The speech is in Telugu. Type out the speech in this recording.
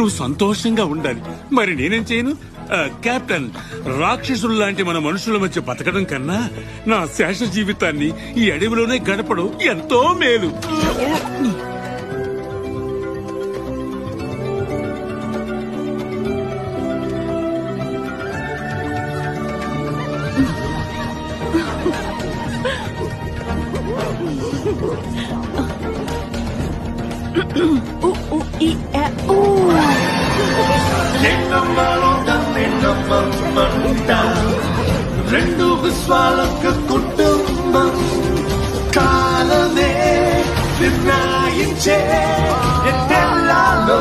నువ్వు సంతోషంగా ఉండాలి. మరి నేనేం చేయను? కెప్టెన్, రాక్షసులు లాంటి మన మనుషుల మధ్య బతకడం కన్నా నా శేష జీవితాన్ని ఈ అడవిలోనే గడపడం ఎంతో మేలు. రెండు విశ్వాలకు కుటుంబం కాలమే నిర్ణయించే ఎట్టెల్లాలో